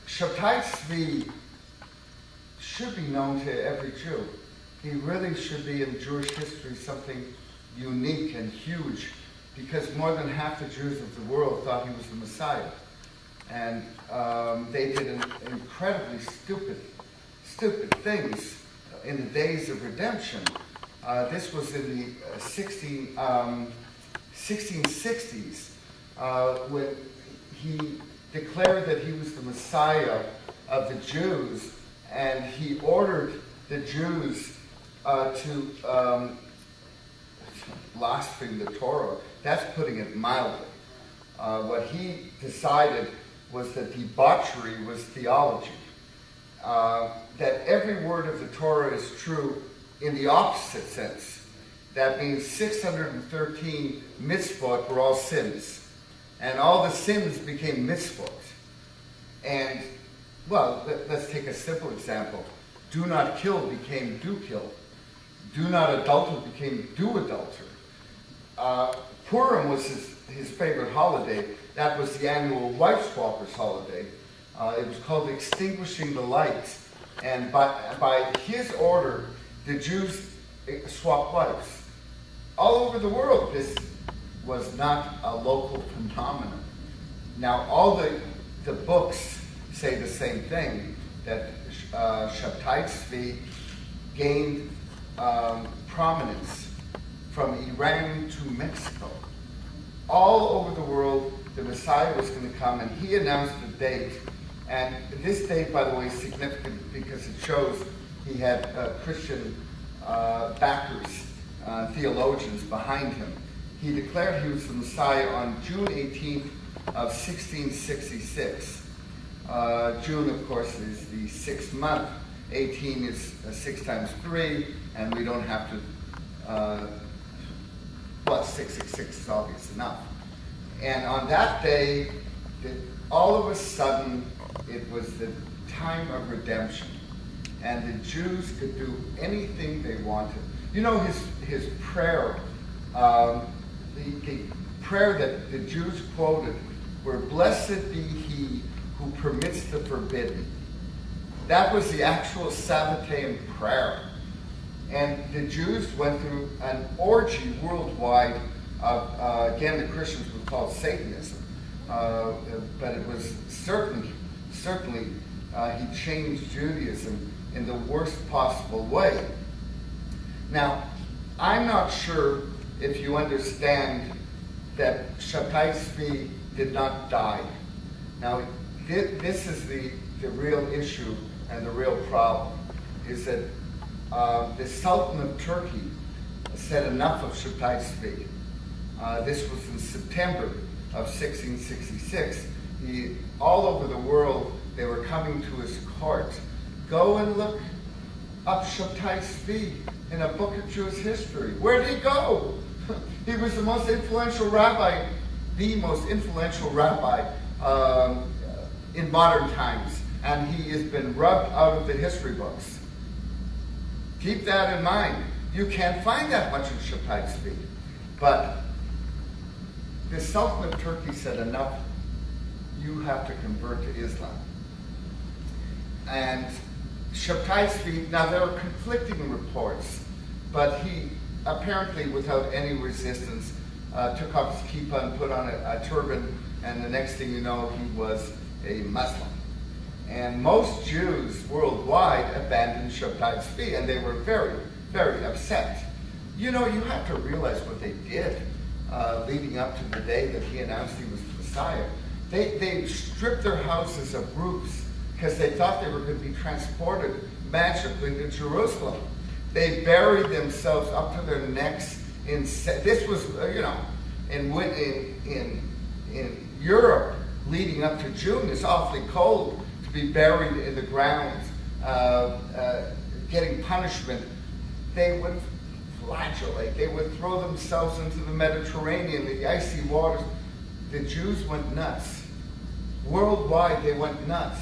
Shabtai Tzvi should be known to every Jew. He really should be in Jewish history something unique and huge, because more than half the Jews of the world thought he was the Messiah. And they did incredibly stupid things in the days of redemption. This was in the 1660s, when he declared that he was the Messiah of the Jews, and he ordered the Jews to blaspheme the Torah. That's putting it mildly. What he decided was that debauchery was theology. That every word of the Torah is true in the opposite sense. That means 613 mitzvot were all sins. And all the sins became mitzvot. And, well, let's take a simple example. Do not kill became do kill. Do not adulter became do adulter. Purim was his favorite holiday. That was the annual wife swappers holiday. It was called Extinguishing the Lights. And by his order, the Jews swapped wives. All over the world, this was not a local phenomenon. Now, all the books say the same thing, that Shabtai Tzvi gained prominence from Iran to Mexico. All over the world, the Messiah was going to come, and he announced the date. And this date, by the way, is significant because it shows he had Christian backers, theologians behind him. He declared he was the Messiah on June 18th of 1666. June, of course, is the 6th month. 18 is 6 times 3, and we don't have to, 666 is obvious enough. And on that day, all of a sudden, it was the time of redemption. And the Jews could do anything they wanted. You know his prayer, the prayer that the Jews quoted were, "Blessed be he who permits the forbidden." That was the actual Sabbatian prayer. And the Jews went through an orgy worldwide of, again, the Christians would call it Satanism. But it was certainly he changed Judaism in the worst possible way. Now, I'm not sure if you understand that Shabtai Tzvi did not die. Now, this is the real issue and the real problem, is that the Sultan of Turkey said enough of Shabtai Tzvi. This was in September of 1666. All over the world, they were coming to his court. Go and look up Shabtai Tzvi in a book of Jewish history. Where did he go? He was the most influential rabbi in modern times, and he has been rubbed out of the history books. Keep that in mind. You can't find that much in Shabtai Tzvi. But the Sultan of Turkey said, enough, you have to convert to Islam. And Shabtai Tzvi, now there are conflicting reports, but he apparently, without any resistance, took off his kippah and put on a turban, and the next thing you know, he was a Muslim. And most Jews worldwide abandoned Shabtai Tzvi, and they were very, very upset. You know, you have to realize what they did leading up to the day that he announced he was the Messiah. They stripped their houses of roofs because they thought they were going to be transported magically to Jerusalem. They buried themselves up to their necks in. This was, in Europe leading up to June. It's awfully cold to be buried in the ground, getting punishment. They would flagellate. They would throw themselves into the Mediterranean, the icy waters. The Jews went nuts. Worldwide, they went nuts.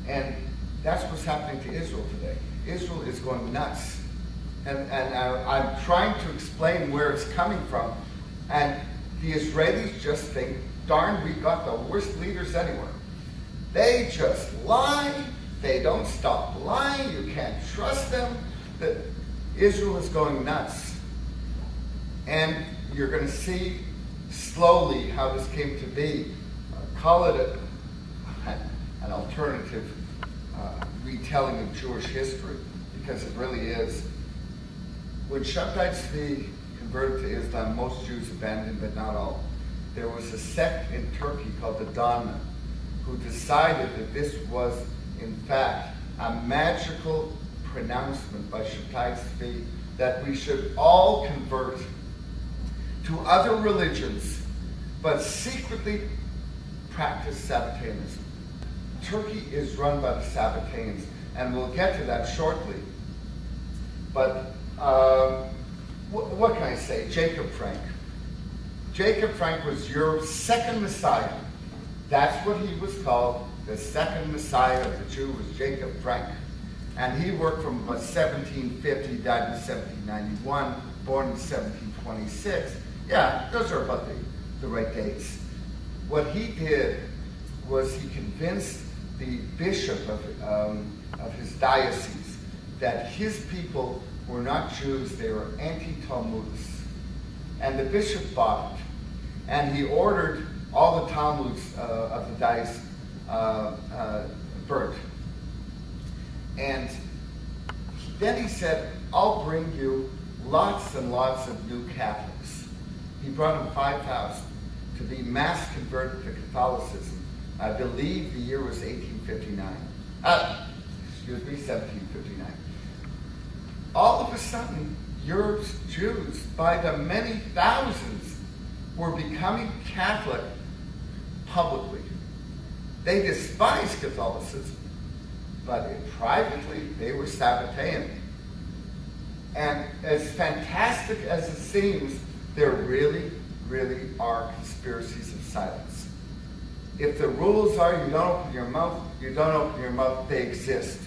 And that's what's happening to Israel today. Israel is going nuts. And I'm trying to explain where it's coming from. And the Israelis just think, darn, we got the worst leaders anywhere. They just lie. They don't stop lying. You can't trust them. Israel is going nuts. And you're going to see slowly how this came to be. Call it an alternative retelling of Jewish history, because it really is. When Shabtai Tzvi converted to Islam, most Jews abandoned, but not all. There was a sect in Turkey called the Dana, who decided that this was, in fact, a magical pronouncement by Shabtai Tzvi that we should all convert to other religions, but secretly practice Sabbatianism. Turkey is run by the Sabbatians, and we'll get to that shortly. But what can I say? Jacob Frank. Jacob Frank was Europe's second Messiah. That's what he was called. The second Messiah of the Jew was Jacob Frank. And he worked from 1750, died in 1791, born in 1726. Yeah, those are about the right dates. What he did was he convinced the bishop of his diocese that his people were not Jews, they were anti-Talmudists. And the bishop bought it. And he ordered all the Talmuds of the diocese burnt. And then he said, I'll bring you lots and lots of new Catholics. He brought them 5,000 to be mass converted to Catholicism. I believe the year was 1859. 1759. All of a sudden, Europe's Jews, by the many thousands, were becoming Catholic publicly. They despised Catholicism, but privately, they were Sabbatian. And as fantastic as it seems, there really, really are conspiracies of silence. If the rules are you don't open your mouth, you don't open your mouth, they exist.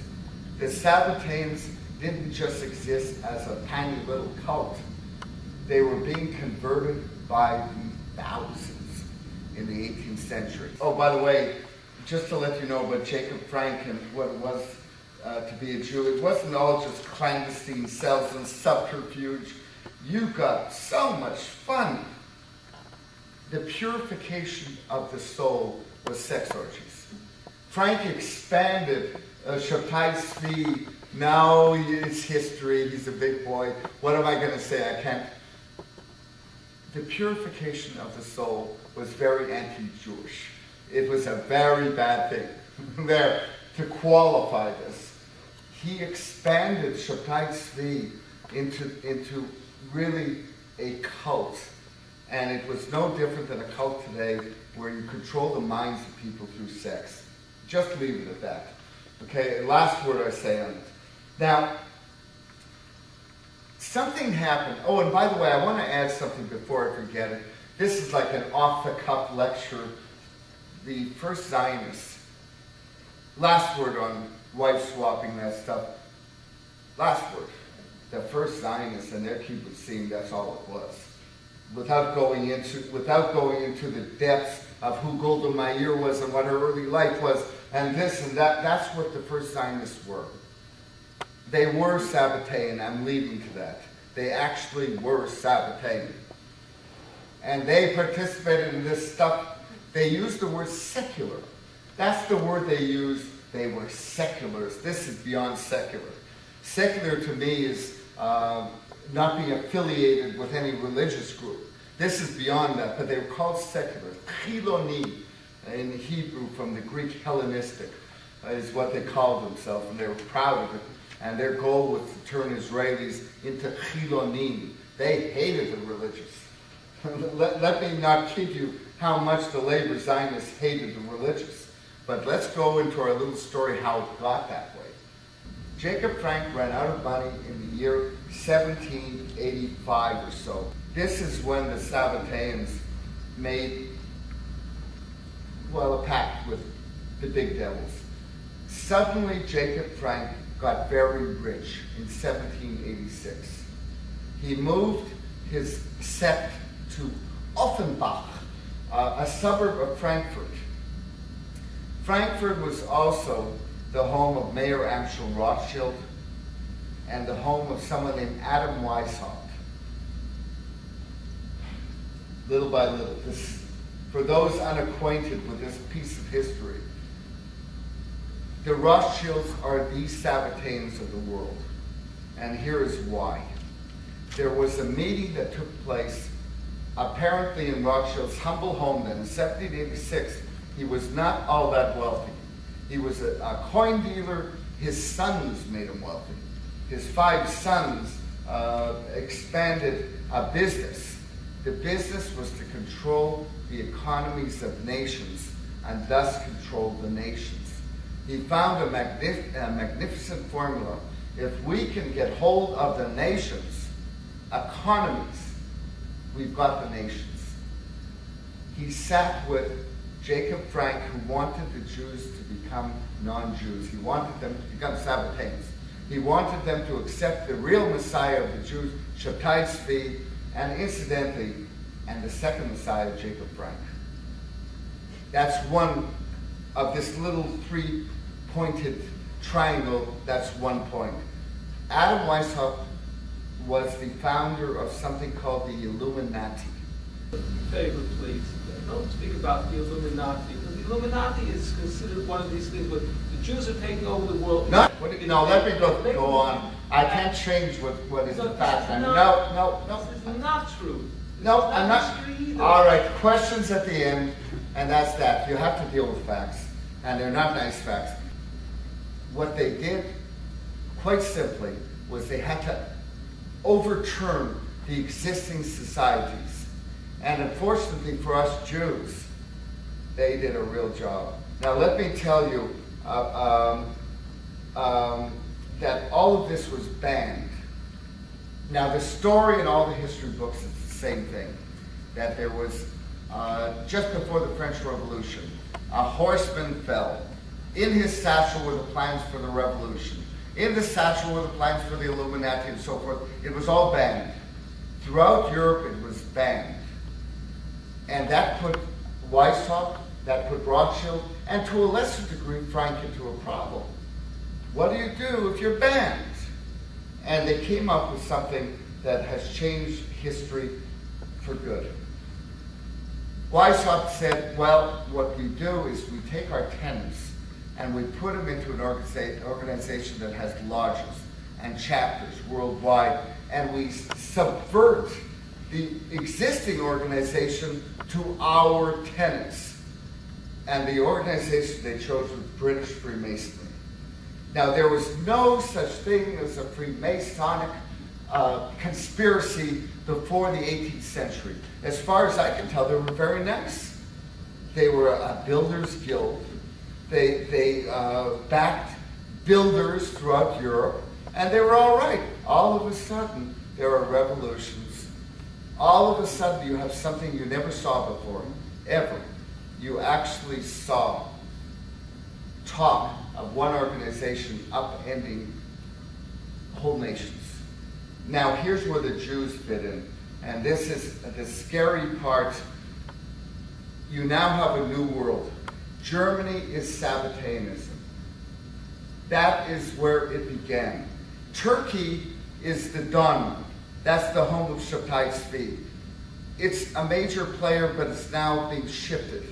The Sabbatians didn't just exist as a tiny little cult. They were being converted by the thousands in the 18th century. Oh, by the way, just to let you know about Jacob Frank and what it was to be a Jew, it wasn't all just clandestine cells and subterfuge. You got so much fun. The purification of the soul was sex orgies. Frank expanded Shabtai Tzvi. Now it's history. He's a big boy. What am I going to say? I can't. The purification of the soul was very anti-Jewish. It was a very bad thing. There, to qualify this, he expanded Shabtai Tzvi into really a cult. And it was no different than a cult today where you control the minds of people through sex. Just leave it at that. Okay, last word I say on it. Now, something happened. Oh, and by the way, I want to add something before I forget it. This is like an off-the-cuff lecture. The first Zionists, last word on wife swapping, that stuff. Last word. The first Zionists and their kibbutzim, that's all it was. Without going into the depths of who Golda Meir was and what her early life was, and this and that, that's what the first Zionists were. They were Sabbatian, I'm leading to that. They actually were Sabbatian. And they participated in this stuff. They used the word secular. That's the word they used. They were seculars. This is beyond secular. Secular to me is not being affiliated with any religious group. This is beyond that, but they were called secular. Chiloni, in Hebrew from the Greek Hellenistic, is what they called themselves, and they were proud of it. And their goal was to turn Israelis into Chilonim. They hated the religious. Let me not kid you how much the labor Zionists hated the religious. But let's go into our little story how it got that way. Jacob Frank ran out of money in the year 1785 or so. This is when the Sabbatians made, well, a pact with the big devils. Suddenly, Jacob Frank got very rich in 1786. He moved his sect to Offenbach, a suburb of Frankfurt. Frankfurt was also the home of Mayor Amschel Rothschild and the home of someone named Adam Weishaupt. Little by little, for those unacquainted with this piece of history, the Rothschilds are the Sabbatians of the world. And here is why. There was a meeting that took place apparently in Rothschild's humble home then. In 1786, he was not all that wealthy. He was a coin dealer. His sons made him wealthy. His 5 sons expanded a business. The business was to control the economies of nations and thus control the nations. He found a magnificent formula. If we can get hold of the nations' economies, we've got the nations. He sat with Jacob Frank, who wanted the Jews to become non-Jews. He wanted them to become Sabbatians. He wanted them to accept the real Messiah of the Jews, Shabtai Tzvi, and incidentally, and the second Messiah, Jacob Frank. That's one of this little 3-pointed triangle. That's one point. Adam Weishaupt was the founder of something called the Illuminati. Favor, please. Don't speak about the Illuminati, because the Illuminati is considered one of these things where the Jews are taking over the world. No, let me go on. I can't change what is the fact. No. This is not true. No, I'm not. All right, questions at the end, and that's that. You have to deal with facts, and they're not nice facts. What they did, quite simply, was they had to overturn the existing societies. And unfortunately for us Jews, they did a real job. Now let me tell you that all of this was banned. Now the story in all the history books is the same thing. That there was, just before the French Revolution, a horseman fell. In his satchel were the plans for the revolution. In the satchel were the plans for the Illuminati and so forth. It was all banned. Throughout Europe, it was banned. And that put Weishaupt, that put Rothschild, and to a lesser degree, Frank into a problem. What do you do if you're banned? And they came up with something that has changed history for good. Weishaupt said, well, what we do is we take our tenants and we put them into an organization that has lodges and chapters worldwide, and we subvert the existing organization to our tenants. And the organization they chose was British Freemasonry. Now, there was no such thing as a Freemasonic conspiracy before the 18th century. As far as I can tell, they were very nice. They were a builders' guild. They backed builders throughout Europe, and they were all right. All of a sudden, there are revolutions. All of a sudden, you have something you never saw before, ever. You actually saw talk of one organization upending whole nations. Now, here's where the Jews fit in, and this is the scary part. You now have a new world. Germany is Sabbatianism. That is where it began. Turkey is the Don. That's the home of Shabtai Tzvi. It's a major player, but it's now being shifted.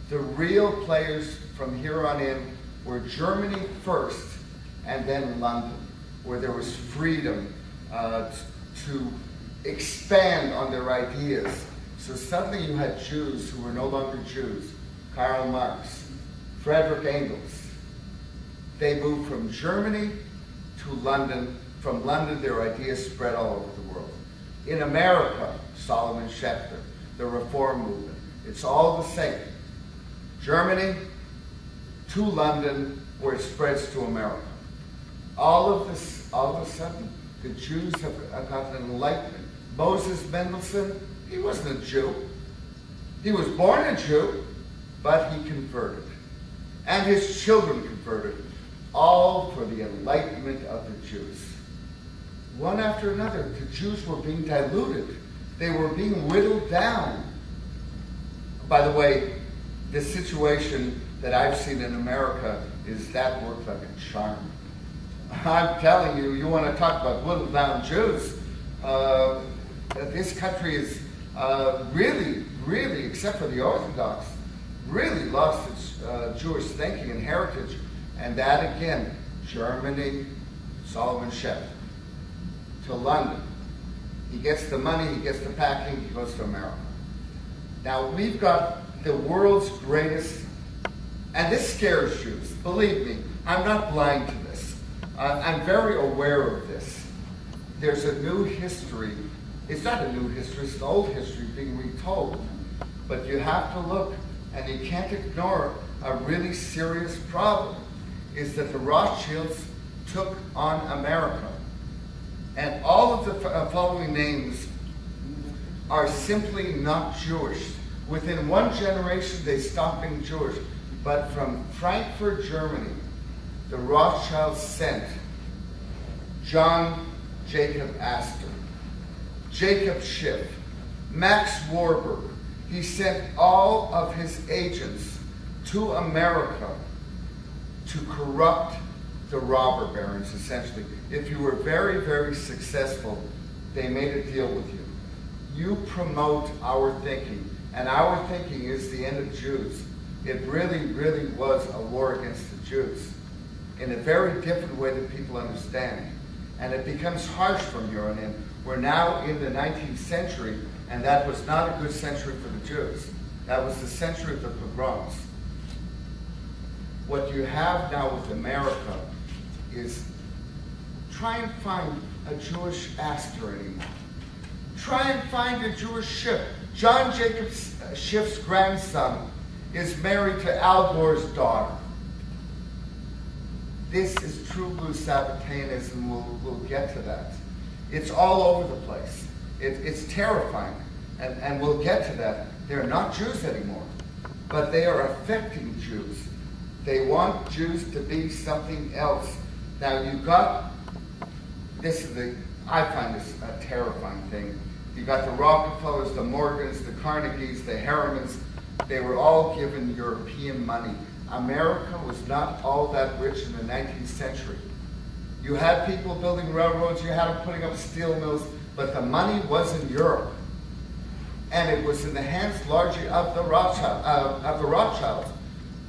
The real players from here on in were Germany first, and then London, where there was freedom to expand on their ideas. So suddenly you had Jews who were no longer Jews. Karl Marx, Friedrich Engels. They moved from Germany to London. From London, their ideas spread all over the world. In America, Solomon Schechter, the Reform movement. It's all the same. Germany to London, where it spreads to America. All of a sudden, the Jews have gotten an enlightenment. Moses Mendelssohn, he wasn't a Jew. He was born a Jew, but he converted. And his children converted, all for the enlightenment of the Jews. One after another, the Jews were being diluted. They were being whittled down. By the way, the situation that I've seen in America is that worked like a charm. I'm telling you, you want to talk about whittled down Jews, this country is really, except for the Orthodox, really lost its Jewish thinking and heritage. And that again, Germany, Solomon Sheff, to London. He gets the money, he gets the packing, he goes to America. Now we've got the world's greatest, and this scares Jews, believe me, I'm not blind to this. I'm very aware of this. There's a new history. It's not a new history, it's an old history being retold. But you have to look, and you can't ignore a really serious problem, is that the Rothschilds took on America. And all of the following names are simply not Jewish. Within one generation, they stopped being Jewish. But from Frankfurt, Germany, the Rothschilds sent John Jacob Astor, Jacob Schiff, Max Warburg. He sent all of his agents to America to corrupt the robber barons, essentially. If you were very, very successful, they made a deal with you. You promote our thinking, and our thinking is the end of Jews. It really was a war against the Jews in a very different way that people understand. And it becomes harsh from here on in. We're now in the 19th century, and that was not a good century for the Jews. That was the century of the pogroms. What you have now with America is try and find a Jewish Astor anymore. Try and find a Jewish Schiff. John Jacob Schiff's grandson is married to Al Gore's daughter. This is true blue Sabbatianism. We'll get to that. It's all over the place. It's terrifying. And we'll get to that. They're not Jews anymore, but they are affecting Jews. They want Jews to be something else. Now you've got, I find this a terrifying thing. You got the Rockefellers, the Morgans, the Carnegies, the Harrimans. They were all given European money. America was not all that rich in the 19th century. You had people building railroads, you had them putting up steel mills, but the money was in Europe. And it was in the hands largely of the Rothschilds.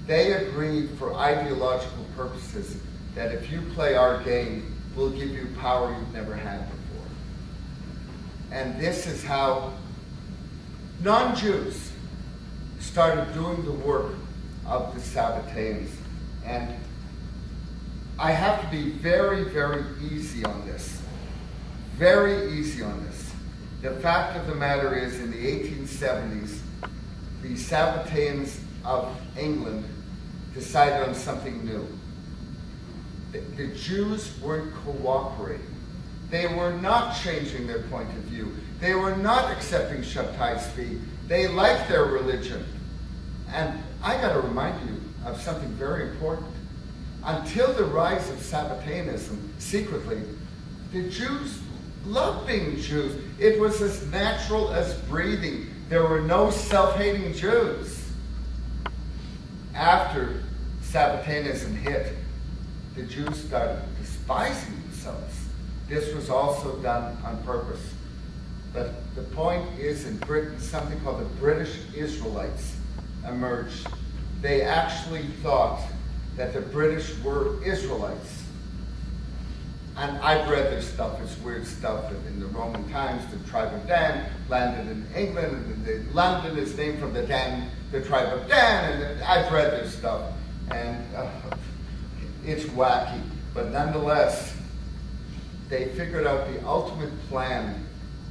They agreed for ideological purposes that if you play our game, we'll give you power you've never had before. And this is how non-Jews started doing the work of the Sabbateans. And I have to be very, very easy on this. Very easy on this. The fact of the matter is, in the 1870s, the Sabbatians of England decided on something new. The Jews weren't cooperating. They were not changing their point of view. They were not accepting Shabtai's fee. They liked their religion. And I got to remind you of something very important. Until the rise of Sabbatianism, secretly, the Jews loved being Jews. It was as natural as breathing. There were no self-hating Jews. After Sabbatianism hit, the Jews started despising themselves. This was also done on purpose. But the point is, in Britain, something called the British Israelites emerged. They actually thought that the British were Israelites. And I've read their stuff. It's weird stuff. In the Roman times, the tribe of Dan landed in England, and London is named from the tribe of Dan, and I've read their stuff. And it's wacky. But nonetheless, they figured out the ultimate plan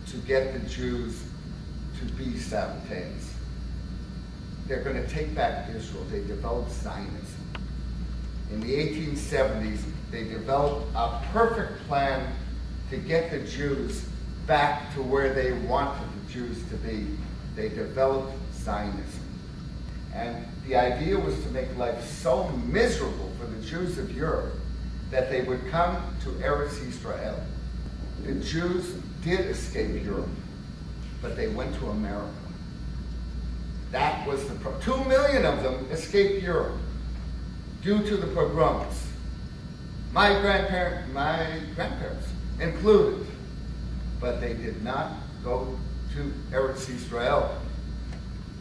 to get the Jews to be Sabbateans. They're going to take back Israel. They developed Zionism. In the 1870s, they developed a perfect plan to get the Jews back to where they wanted the Jews to be. They developed Zionism. And the idea was to make life so miserable for the Jews of Europe that they would come to Eretz Israel. The Jews did escape Europe, but they went to America. That was the problem. 2 million of them escaped Europe. due to the pogroms. My grandparents included, but they did not go to Eretz Israel.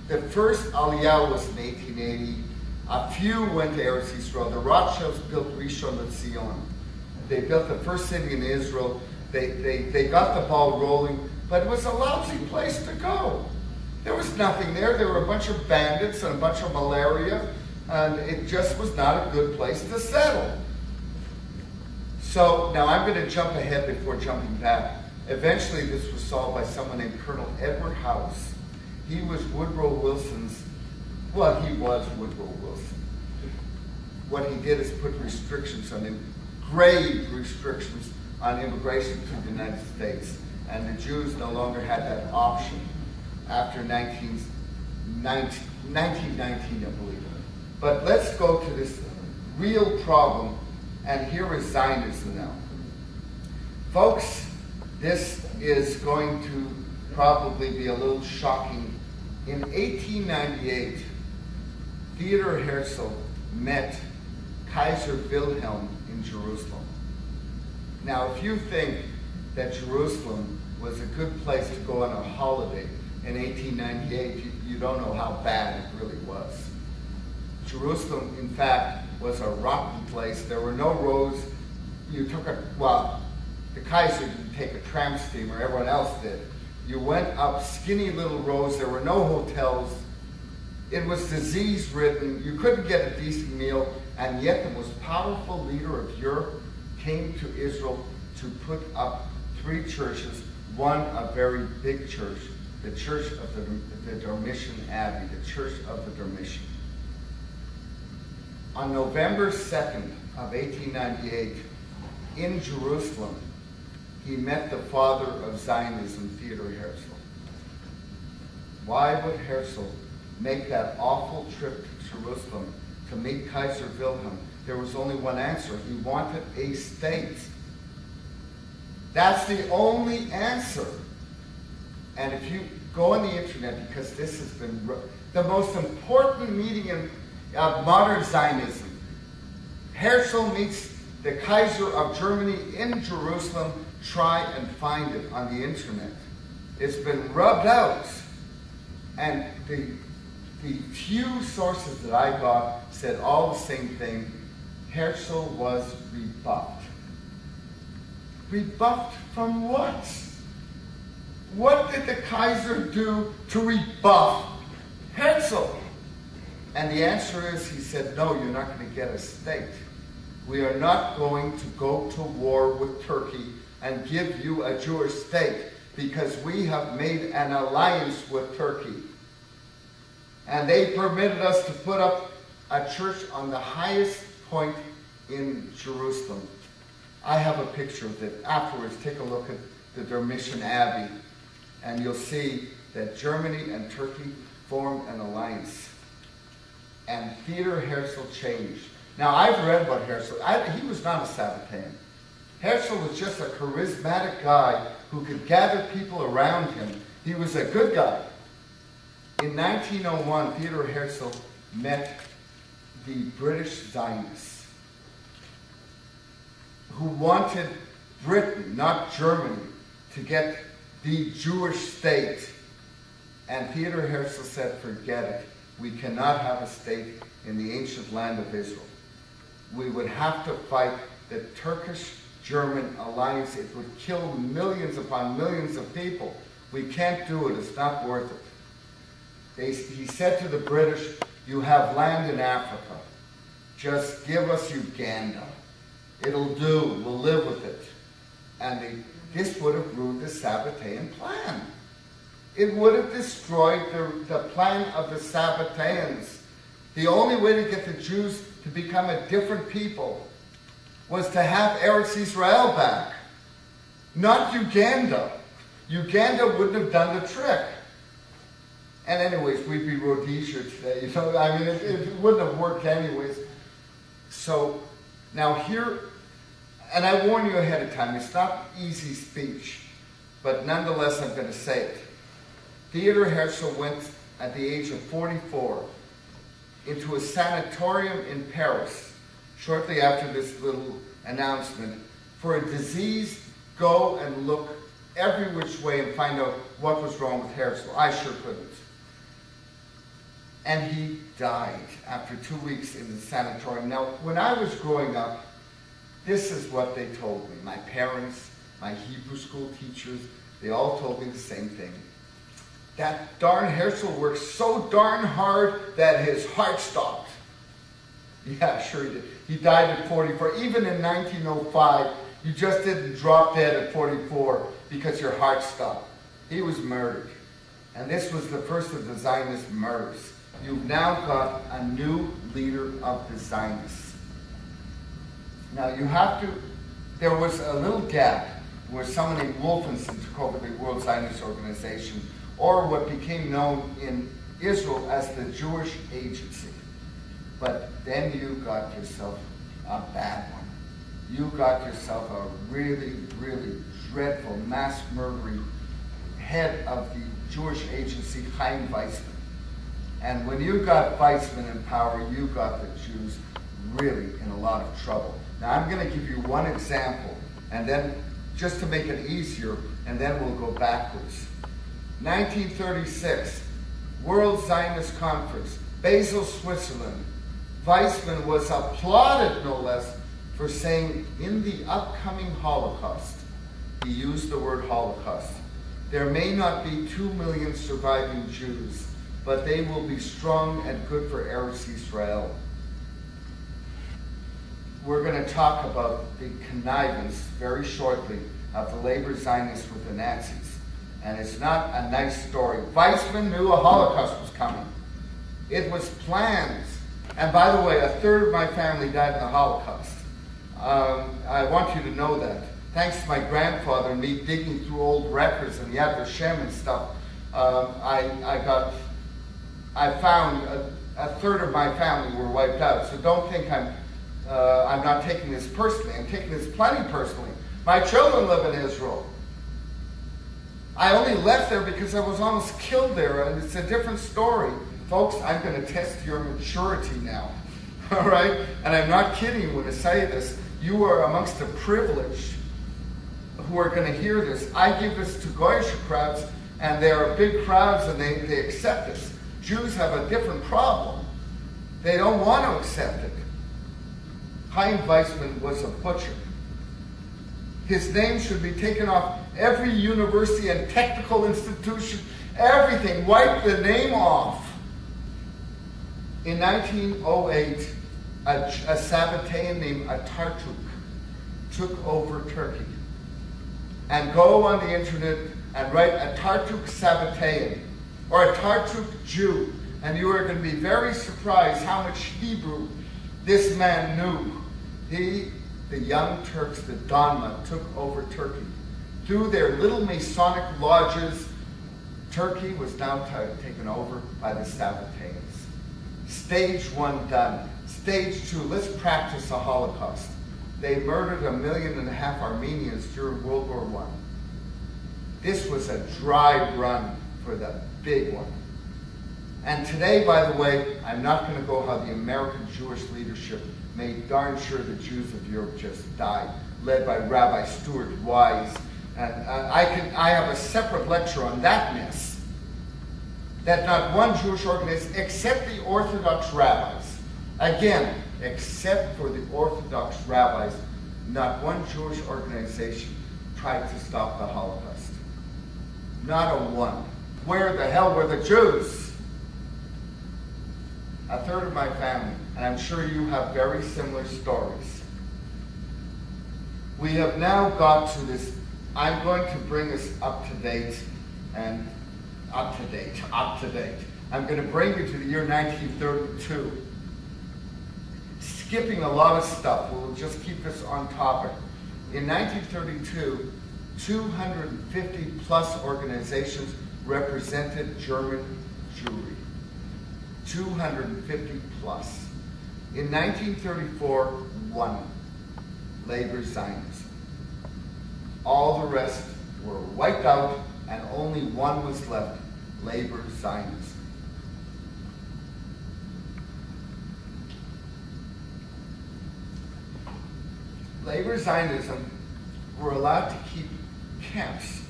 The first Aliyah was in 1880. A few went to Eretz Israel. The Rothschilds built Rishon LeZion. They built the first city in Israel. They got the ball rolling, but it was a lousy place to go. There was nothing there. There were a bunch of bandits and a bunch of malaria, and it just was not a good place to settle. So now I'm going to jump ahead before jumping back. Eventually this was solved by someone named Colonel Edward House. He was Woodrow Wilson's, well, he was Woodrow Wilson. What he did is put restrictions on him, grave restrictions on immigration to the United States. And the Jews no longer had that option after 1919, I believe. But let's go to this real problem, and here is Zionism now. Folks, this is going to probably be a little shocking. In 1898, Theodor Herzl met Kaiser Wilhelm in Jerusalem. Now, if you think that Jerusalem was a good place to go on a holiday in 1898, you don't know how bad it really was. Jerusalem, in fact, was a rocky place. There were no roads. You took the Kaiser didn't take a tram steamer, everyone else did. You went up skinny little roads. There were no hotels. It was disease-ridden. You couldn't get a decent meal, and yet the most powerful leader of Europe came to Israel to put up 3 churches, one a very big church, the Church of the Dormition Abbey, the Church of the Dormition. On November 2nd of 1898, in Jerusalem, he met the father of Zionism, Theodor Herzl. Why would Herzl make that awful trip to Jerusalem to meet Kaiser Wilhelm? There was only one answer. He wanted a state. That's the only answer. And if you go on the internet, because this has been the most important meeting of modern Zionism, Herzl meets the Kaiser of Germany in Jerusalem. Try and find it on the internet. It's been rubbed out. And the few sources that I got said all the same thing. Herzl was rebuffed. Rebuffed from what? What did the Kaiser do to rebuff Herzl? And the answer is, he said, no, you're not going to get a state. We are not going to go to war with Turkey and give you a Jewish state because we have made an alliance with Turkey. And they permitted us to put up a church on the highest point in Jerusalem. I have a picture of it. Afterwards, take a look at the Dormition Abbey, and you'll see that Germany and Turkey formed an alliance. And Theodor Herzl changed. Now, I've read about Herzl. He was not a Sabbatian. Herzl was just a charismatic guy who could gather people around him. He was a good guy. In 1901, Theodor Herzl met the British Zionists who wanted Britain, not Germany, to get the Jewish state. And Theodor Herzl said, forget it. We cannot have a state in the ancient land of Israel. We would have to fight the Turkish-German alliance. It would kill millions upon millions of people. We can't do it. It's not worth it. He said to the British, you have land in Africa. Just give us Uganda. It'll do. We'll live with it. And this would have ruined the Sabbatian plan. It would have destroyed the plan of the Sabbatians. The only way to get the Jews to become a different people was to have Eretz Israel back, not Uganda. Uganda wouldn't have done the trick. And anyways, we'd be Rhodesia today. You know, I mean, it wouldn't have worked anyways. So now here, and I warn you ahead of time, it's not easy speech, but nonetheless I'm going to say it. Theodor Herzl went at the age of 44 into a sanatorium in Paris shortly after this little announcement, for a disease, go and look every which way and find out what was wrong with Herzl. I sure couldn't. And he died after 2 weeks in the sanatorium. Now, when I was growing up, this is what they told me. My parents, my Hebrew school teachers, they all told me the same thing. That darn Herzl worked so darn hard that his heart stopped. Yeah, sure he did. He died at 44. Even in 1905, you just didn't drop dead at 44 because your heart stopped. He was murdered. And this was the first of the Zionist murders. You've now got a new leader of the Zionists. Now you have to, there was a little gap where someone named Wolfenson took over the World Zionist Organization, or what became known in Israel as the Jewish Agency. But then you got yourself a bad one. You got yourself a really, really dreadful, mass murdering head of the Jewish Agency, Chaim Weizmann. And when you got Weizmann in power, you got the Jews really in a lot of trouble. Now I'm going to give you one example, and then just to make it easier, and then we'll go backwards. 1936, World Zionist Conference, Basel, Switzerland. Weizmann was applauded, no less, for saying, in the upcoming Holocaust, he used the word Holocaust, there may not be 2 million surviving Jews, but they will be strong and good for Eretz Israel. We're going to talk about the connivance very shortly of the labor Zionists with the Nazis. And it's not a nice story. Weizmann knew a Holocaust was coming. It was planned. And by the way, a third of my family died in the Holocaust. I want you to know that. Thanks to my grandfather and me digging through old records and Yad Vashem and stuff, I found a third of my family were wiped out. So don't think I'm not taking this personally. I'm taking this plenty personally. My children live in Israel. I only left there because I was almost killed there, and it's a different story. Folks, I'm going to test your maturity now. All right? And I'm not kidding when I say this. You are amongst the privileged who are going to hear this. I give this to Goyish crowds, and they are big crowds, and they accept this. Jews have a different problem. They don't want to accept it. Chaim Weizmann was a butcher. His name should be taken off every university and technical institution, everything. Wipe the name off. In 1908, a Sabbatian named Atatürk took over Turkey. And go on the internet and write Atatürk Sabbatian or Atatürk Jew, and you are going to be very surprised how much Hebrew this man knew. The Young Turks, the Donma, took over Turkey. Through their little Masonic lodges, Turkey was now taken over by the Sabbatians. Stage 1 done. Stage 2, let's practice a Holocaust. They murdered 1.5 million Armenians during World War I. This was a dry run for the big one. And today, by the way, I'm not going to go how the American Jewish leadership made darn sure the Jews of Europe just died, led by Rabbi Stuart Wise. And I have a separate lecture on that mess. That not one Jewish organization, except the Orthodox rabbis, again, except for the Orthodox rabbis, not one Jewish organization tried to stop the Holocaust. Not a one. Where the hell were the Jews? A third of my family, and I'm sure you have very similar stories. We have now got to this. I'm going to bring us up to date, and up to date. I'm going to bring you to the year 1932. Skipping a lot of stuff, we'll just keep this on topic. In 1932, 250 plus organizations represented German Jewry. 250 plus. In 1934, 1. Labor Zionism. All the rest were wiped out, and only 1 was left, Labor Zionism. labor Zionism were allowed to keep camps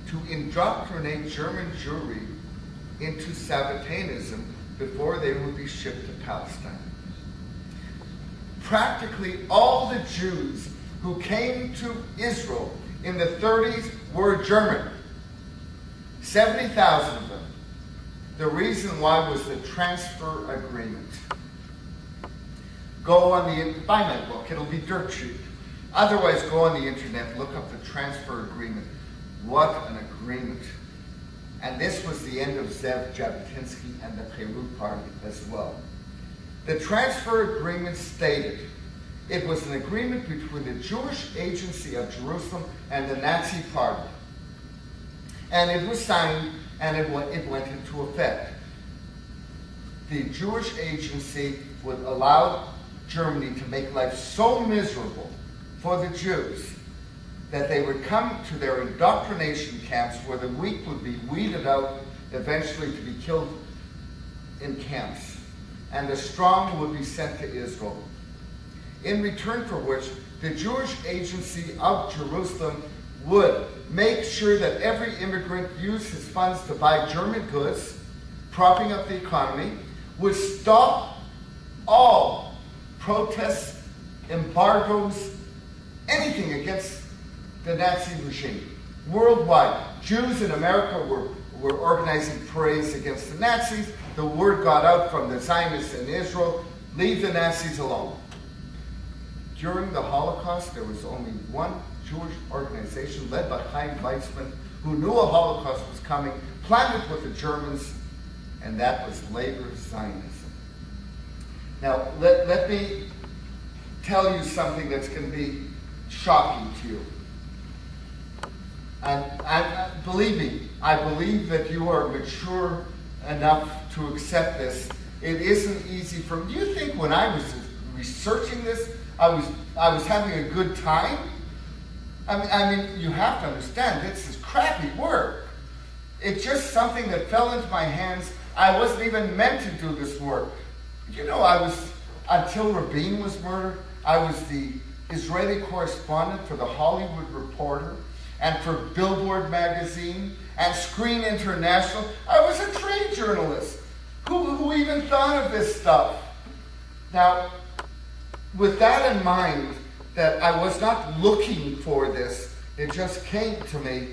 to indoctrinate German Jewry into Sabbatianism before they would be shipped to Palestine. Practically all the Jews who came to Israel in the 30s were German. 70,000 of them. The reason why was the transfer agreement. Go on buy my book, it'll be dirt cheap. Otherwise, go on the internet, look up the transfer agreement. What an agreement. And this was the end of Zev Jabotinsky and the Peru Party as well. The transfer agreement stated it was an agreement between the Jewish Agency of Jerusalem and the Nazi Party. And it was signed and it went into effect. The Jewish Agency would allow Germany to make life so miserable for the Jews that they would come to their indoctrination camps where the weak would be weeded out, eventually to be killed in camps, and the strong would be sent to Israel. In return for which, the Jewish Agency of Jerusalem would make sure that every immigrant used his funds to buy German goods, propping up the economy, would stop all protests, embargoes, anything against the Nazi regime. Worldwide, Jews in America were organizing parades against the Nazis. The word got out from the Zionists in Israel, leave the Nazis alone. During the Holocaust, there was only one Jewish organization led by Chaim Weizmann who knew a Holocaust was coming, planned it with the Germans, and that was labor Zionism. Now, let me tell you something that's going to be shocking to you. And believe me, I believe that you are mature enough to accept this. It isn't easy for me. Do you think when I was researching this, I was having a good time? I mean, you have to understand, this is crappy work. It's just something that fell into my hands. I wasn't even meant to do this work. You know, until Rabin was murdered, I was the Israeli correspondent for the Hollywood Reporter and for Billboard magazine and Screen International. I was a trade journalist. Who even thought of this stuff? Now, with that in mind, that I was not looking for this, it just came to me.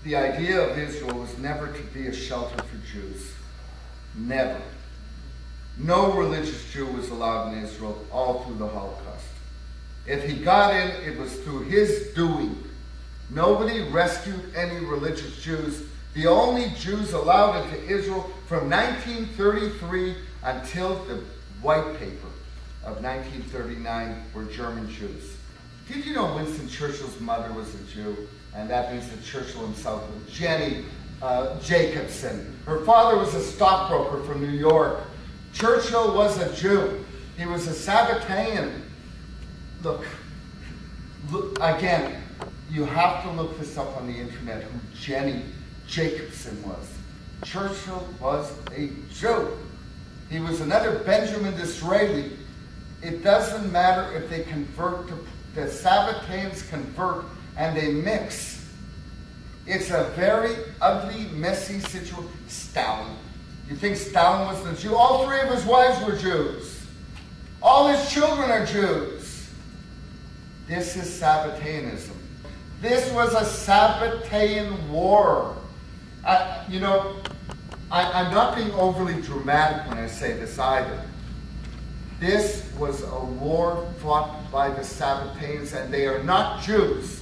The idea of Israel was never to be a shelter for Jews. Never. No religious Jew was allowed in Israel all through the Holocaust. If he got in, it was through his doing. Nobody rescued any religious Jews. The only Jews allowed into Israel from 1933 until the White Paper of 1939 were German Jews. Did you know Winston Churchill's mother was a Jew? And that means that Churchill himself was Jenny Jacobson. Her father was a stockbroker from New York. Churchill was a Jew. He was a Sabbatian. Look, again, you have to look this up on the internet, who Jenny Jacobson was. Churchill was a Jew. He was another Benjamin Disraeli. It doesn't matter if they convert, the Sabbatians convert and they mix. It's a very ugly, messy situation. Stalin. You think Stalin was a Jew? All three of his wives were Jews. All his children are Jews. This is Sabbatianism. This was a Sabbatian war. I'm not being overly dramatic when I say this either. This was a war fought by the Sabbatians, and they are not Jews.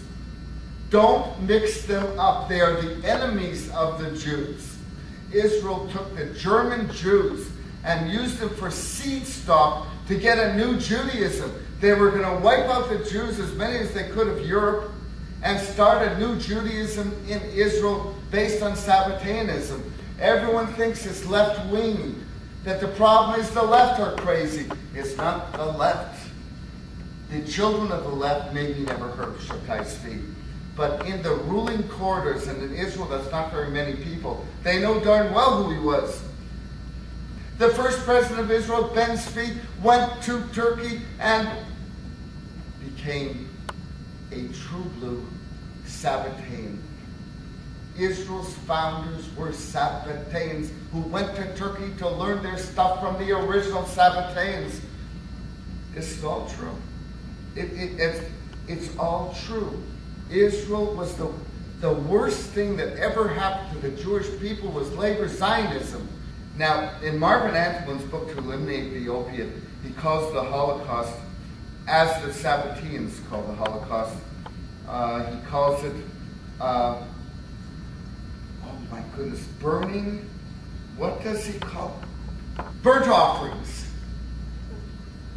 Don't mix them up. They are the enemies of the Jews. Israel took the German Jews and used them for seed stock to get a new Judaism. They were going to wipe out the Jews, as many as they could, of Europe, and start a new Judaism in Israel based on Sabbatianism. Everyone thinks it's left-wing, that the problem is the left are crazy. It's not the left. The children of the left maybe never heard of Shakai Tzvi. But in the ruling quarters, and in Israel that's not very many people, they know darn well who he was. The first president of Israel, Ben Tzvi, went to Turkey and became a true blue Sabbatian. Israel's founders were Sabbatians who went to Turkey to learn their stuff from the original Sabbatians. This is all true. It's all true. Israel was the worst thing that ever happened to the Jewish people was labor Zionism. Now, in Marvin Antelman's book, To Eliminate the Opiate, he calls the Holocaust, as the Sabbatians call the Holocaust, he calls it, oh my goodness, burning, what does he call it? Burnt offerings.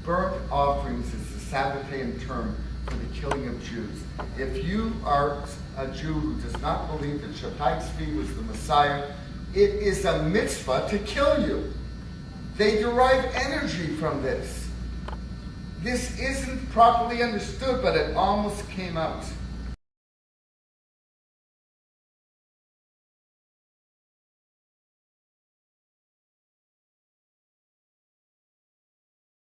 Burnt offerings is the Sabbatian term for the killing of Jews. If you are a Jew who does not believe that Shabbat Tzvi was the Messiah, it is a mitzvah to kill you. They derive energy from this. This isn't properly understood, but it almost came out.